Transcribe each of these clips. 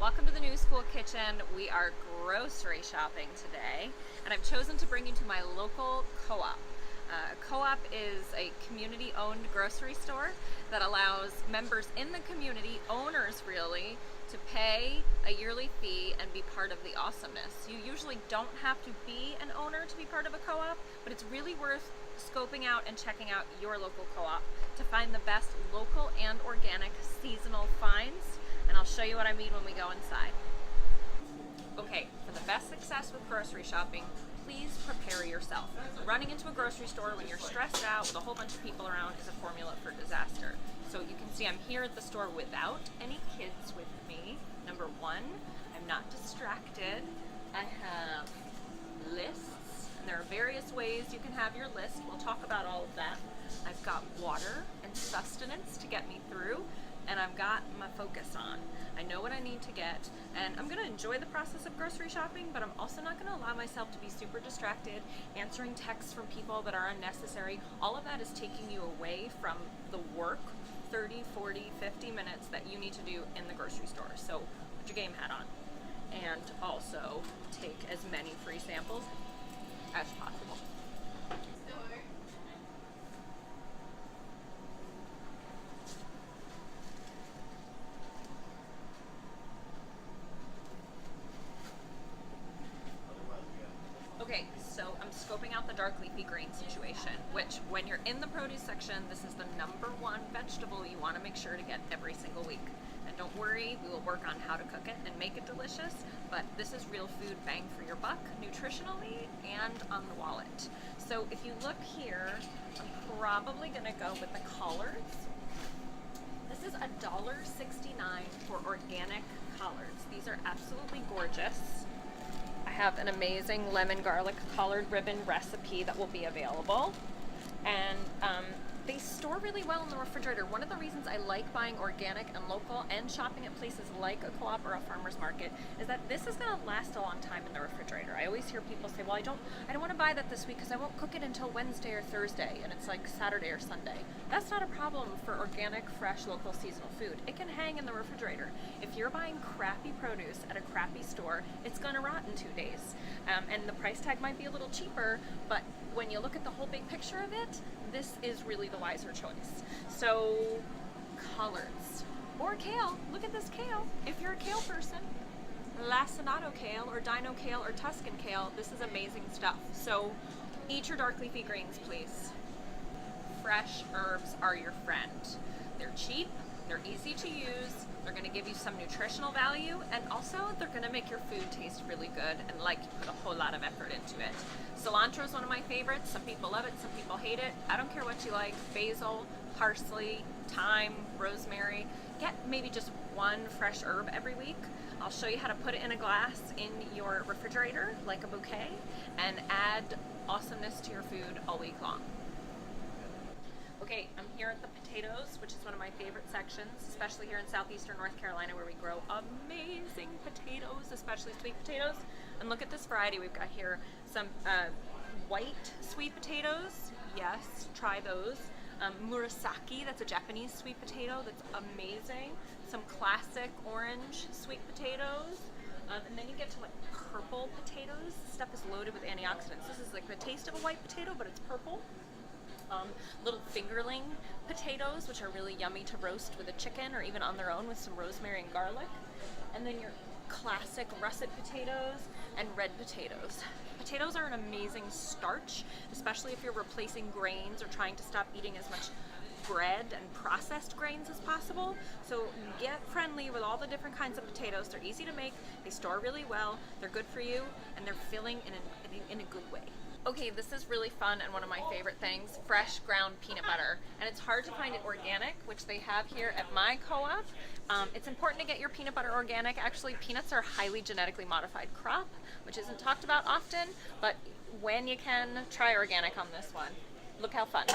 Welcome to the New School Kitchen. We are grocery shopping today, and I've chosen to bring you to my local co-op. Co-op is a community-owned grocery store that allows members in the community, owners really, to pay a yearly fee and be part of the awesomeness. You usually don't have to be an owner to be part of a co-op, but it's really worth scoping out and checking out your local co-op to find the best local and organic seasonal finds, and I'll show you what I mean when we go inside. Okay, for the best success with grocery shopping, please prepare yourself. Running into a grocery store when you're stressed out with a whole bunch of people around is a formula for disaster. So you can see I'm here at the store without any kids with me. Number one, I'm not distracted. I have lists, and there are various ways you can have your list. We'll talk about all of that. I've got water and sustenance to get me through, and I've got my focus on. I know what I need to get, and I'm gonna enjoy the process of grocery shopping, but I'm also not gonna allow myself to be super distracted, answering texts from people that are unnecessary. All of that is taking you away from the work, 30, 40, 50 minutes that you need to do in the grocery store. So put your game hat on, and also take as many free samples as possible. Okay, so I'm scoping out the dark leafy green situation, which when you're in the produce section, this is the number one vegetable you want to make sure to get every single week. And don't worry, we will work on how to cook it and make it delicious, but this is real food bang for your buck, nutritionally and on the wallet. So if you look here, I'm probably gonna go with the collards. This is $1.69 for organic collards. These are absolutely gorgeous. I have an amazing lemon garlic collard ribbon recipe that will be available, and they store really well in the refrigerator. One of the reasons I like buying organic and local and shopping at places like a co-op or a farmer's market is that this is going to last a long time in the refrigerator. I always hear people say, well, I don't want to buy that this week because I won't cook it until Wednesday or Thursday, and it's like Saturday or Sunday. That's not a problem for organic, fresh, local, seasonal food. It can hang in the refrigerator. If you're buying crappy produce at a crappy store, it's going to rot in 2 days. And the price tag might be a little cheaper, but when you look at the whole big picture of it, this is really the wiser choice. So, collards. Or kale. Look at this kale. If you're a kale person, lacinato kale or dino kale or Tuscan kale, this is amazing stuff. So, eat your dark leafy greens, please. Fresh herbs are your friend. They're cheap, they're easy to use, they're going to give you some nutritional value, and also they're going to make your food taste really good and like you put a whole lot of effort into it. Cilantro is one of my favorites. Some people love it, some people hate it. I don't care what you like. Basil, parsley, thyme, rosemary. Get maybe just one fresh herb every week. I'll show you how to put it in a glass in your refrigerator like a bouquet and add awesomeness to your food all week long. Okay, I'm here at the potatoes, which is one of my favorite sections, especially here in southeastern North Carolina where we grow amazing potatoes, especially sweet potatoes. And look at this variety we've got here. Some white sweet potatoes, yes, try those. Murasaki, that's a Japanese sweet potato that's amazing. Some classic orange sweet potatoes. And then you get to like purple potatoes. This stuff is loaded with antioxidants. This is like the taste of a white potato, but it's purple. Little fingerling potatoes, which are really yummy to roast with a chicken or even on their own with some rosemary and garlic. And then your classic russet potatoes and red potatoes. Potatoes are an amazing starch, especially if you're replacing grains or trying to stop eating as much bread and processed grains as possible. So get friendly with all the different kinds of potatoes. They're easy to make, they store really well, they're good for you, and they're filling in a good way. Okay, this is really fun and one of my favorite things, fresh ground peanut butter. And it's hard to find it organic, which they have here at my co-op. It's important to get your peanut butter organic. Actually, peanuts are a highly genetically modified crop, which isn't talked about often, but when you can, try organic on this one. Look how fun.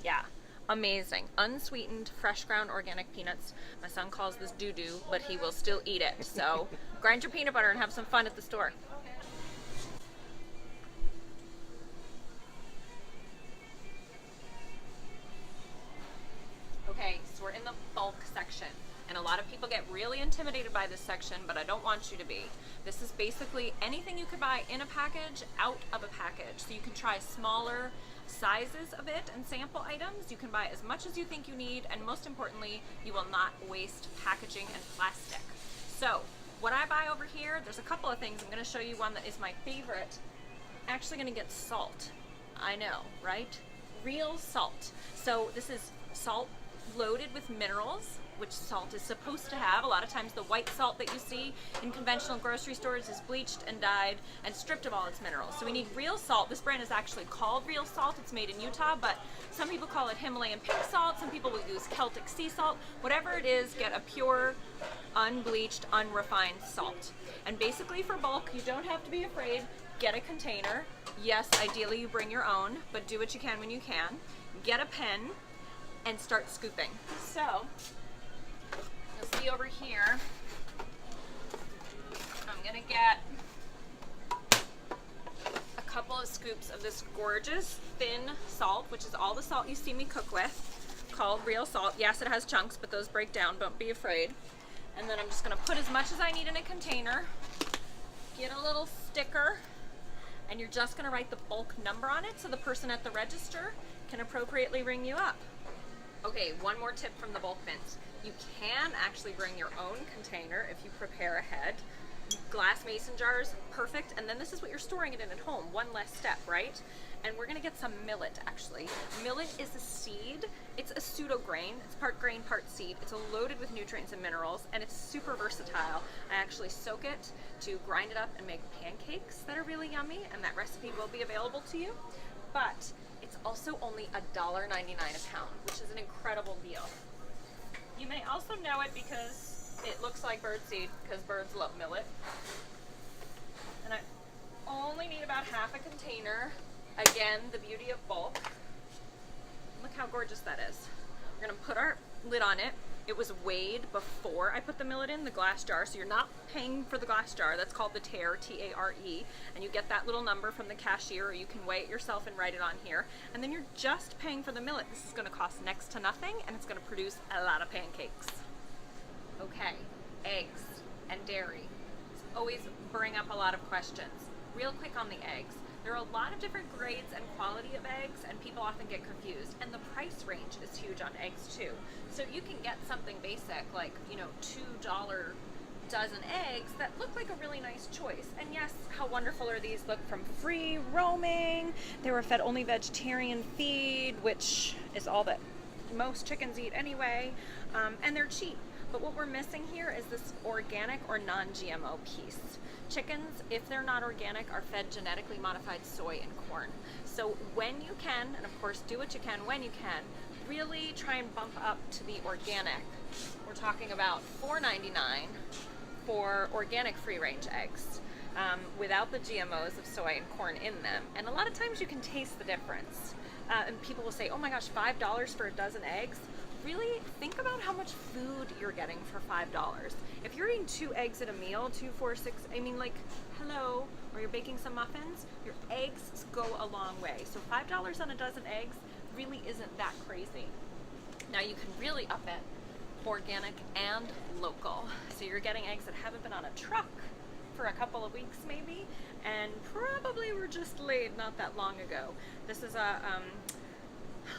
Yeah. Amazing. Unsweetened, fresh ground organic peanuts. My son calls this doo-doo, but he will still eat it. So grind your peanut butter and have some fun at the store. Okay, so we're in the bulk section. section. And a lot of people get really intimidated by this section, but I don't want you to be. This is basically anything you could buy in a package, out of a package. So you can try smaller sizes of it and sample items. You can buy as much as you think you need, and most importantly, you will not waste packaging and plastic. So what I buy over here, there's a couple of things. I'm gonna show you one that is my favorite. Actually gonna get salt. I know, right? Real salt. So this is salt loaded with minerals, which salt is supposed to have. A lot of times the white salt that you see in conventional grocery stores is bleached and dyed and stripped of all its minerals. So we need real salt. This brand is actually called Real Salt. It's made in Utah, but some people call it Himalayan pink salt. Some people will use Celtic sea salt. Whatever it is, get a pure, unbleached, unrefined salt. And basically for bulk, you don't have to be afraid. Get a container. Yes, ideally you bring your own, but do what you can when you can. Get a pen and start scooping. So, you'll see over here, I'm gonna get a couple of scoops of this gorgeous thin salt, which is all the salt you see me cook with, called Real Salt. Yes, it has chunks, but those break down, don't be afraid. And then I'm just gonna put as much as I need in a container, get a little sticker, and you're just gonna write the bulk number on it so the person at the register can appropriately ring you up. Okay, one more tip from the bulk bins. You can actually bring your own container if you prepare ahead. Glass mason jars, perfect. And then this is what you're storing it in at home. One less step, right? And we're gonna get some millet, actually. Millet is a seed. It's a pseudo grain. It's part grain, part seed. It's loaded with nutrients and minerals, and it's super versatile. I actually soak it to grind it up and make pancakes that are really yummy, and that recipe will be available to you. But it's also only $1.99 a pound, which is an incredible deal. You may also know it because it looks like birdseed, because birds love millet. And I only need about half a container. Again, the beauty of bulk. Look how gorgeous that is. We're gonna put our lid on it. It was weighed before I put the millet in the glass jar, so you're not paying for the glass jar. That's called the tare, T-A-R-E, and you get that little number from the cashier, or you can weigh it yourself and write it on here. And then you're just paying for the millet. This is gonna cost next to nothing, and it's gonna produce a lot of pancakes. Okay, eggs and dairy. Always bring up a lot of questions. Real quick on the eggs. There are a lot of different grades and quality of eggs, and people often get confused. And the price range is huge on eggs too. So you can get something basic like, you know, $2 dozen eggs that look like a really nice choice. And yes, how wonderful are these? Look, from free roaming. They were fed only vegetarian feed, which is all that most chickens eat anyway. And they're cheap. But what we're missing here is this organic or non-GMO piece. Chickens, if they're not organic, are fed genetically modified soy and corn. So when you can, and of course do what you can when you can, really try and bump up to the organic. We're talking about $4.99 for organic free-range eggs, without the GMOs of soy and corn in them. And a lot of times you can taste the difference. And people will say, oh my gosh, $5 for a dozen eggs? Really think about how much food you're getting for $5. If you're eating 2 eggs at a meal, 2, 4, 6, I mean, like, hello, or you're baking some muffins, your eggs go a long way. So $5 on a dozen eggs really isn't that crazy. Now you can really up it organic and local. So you're getting eggs that haven't been on a truck for a couple of weeks maybe, and probably were just laid not that long ago. This is a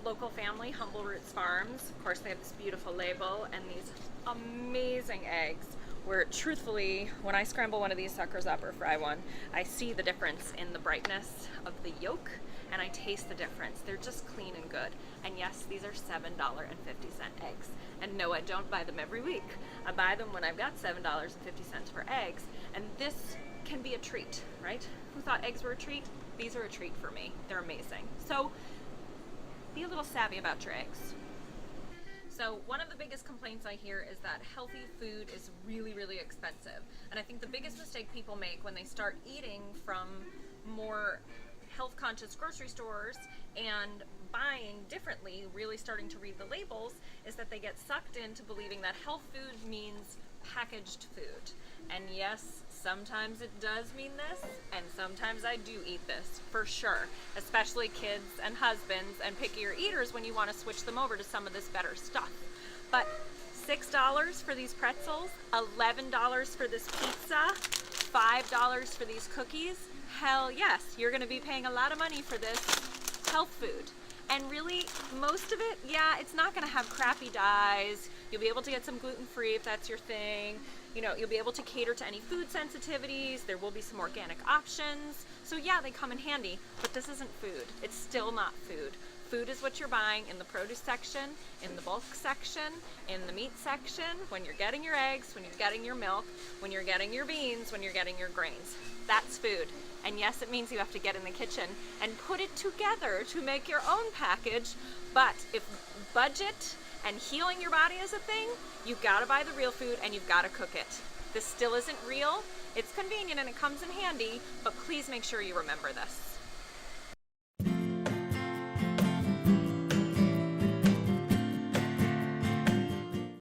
local family, Humble Roots Farms. Of course, they have this beautiful label and these amazing eggs where, truthfully, when I scramble one of these suckers up or fry one, I see the difference in the brightness of the yolk, and I taste the difference. They're just clean and good. And yes, these are $7.50 eggs. And no, I don't buy them every week. I buy them when I've got $7.50 for eggs, and this can be a treat, right? Who thought eggs were a treat? These are a treat for me. They're amazing. So be a little savvy about your eggs. So one of the biggest complaints I hear is that healthy food is really, really expensive. And I think the biggest mistake people make when they start eating from more health-conscious grocery stores and buying differently, really starting to read the labels, is that they get sucked into believing that health food means packaged food. And yes, sometimes it does mean this, and sometimes I do eat this, for sure. Especially kids and husbands and pickier eaters when you want to switch them over to some of this better stuff. But $6 for these pretzels, $11 for this pizza, $5 for these cookies. Hell yes, you're gonna be paying a lot of money for this health food. And really, most of it, yeah, it's not gonna have crappy dyes. You'll be able to get some gluten-free if that's your thing. You know, you'll be able to cater to any food sensitivities. There will be some organic options. So yeah, they come in handy, but this isn't food. It's still not food. Food is what you're buying in the produce section, in the bulk section, in the meat section, when you're getting your eggs, when you're getting your milk, when you're getting your beans, when you're getting your grains. That's food. And yes, it means you have to get in the kitchen and put it together to make your own package. But if budget and healing your body is a thing, you've got to buy the real food and you've got to cook it. This still isn't real. It's convenient and it comes in handy, but please make sure you remember this.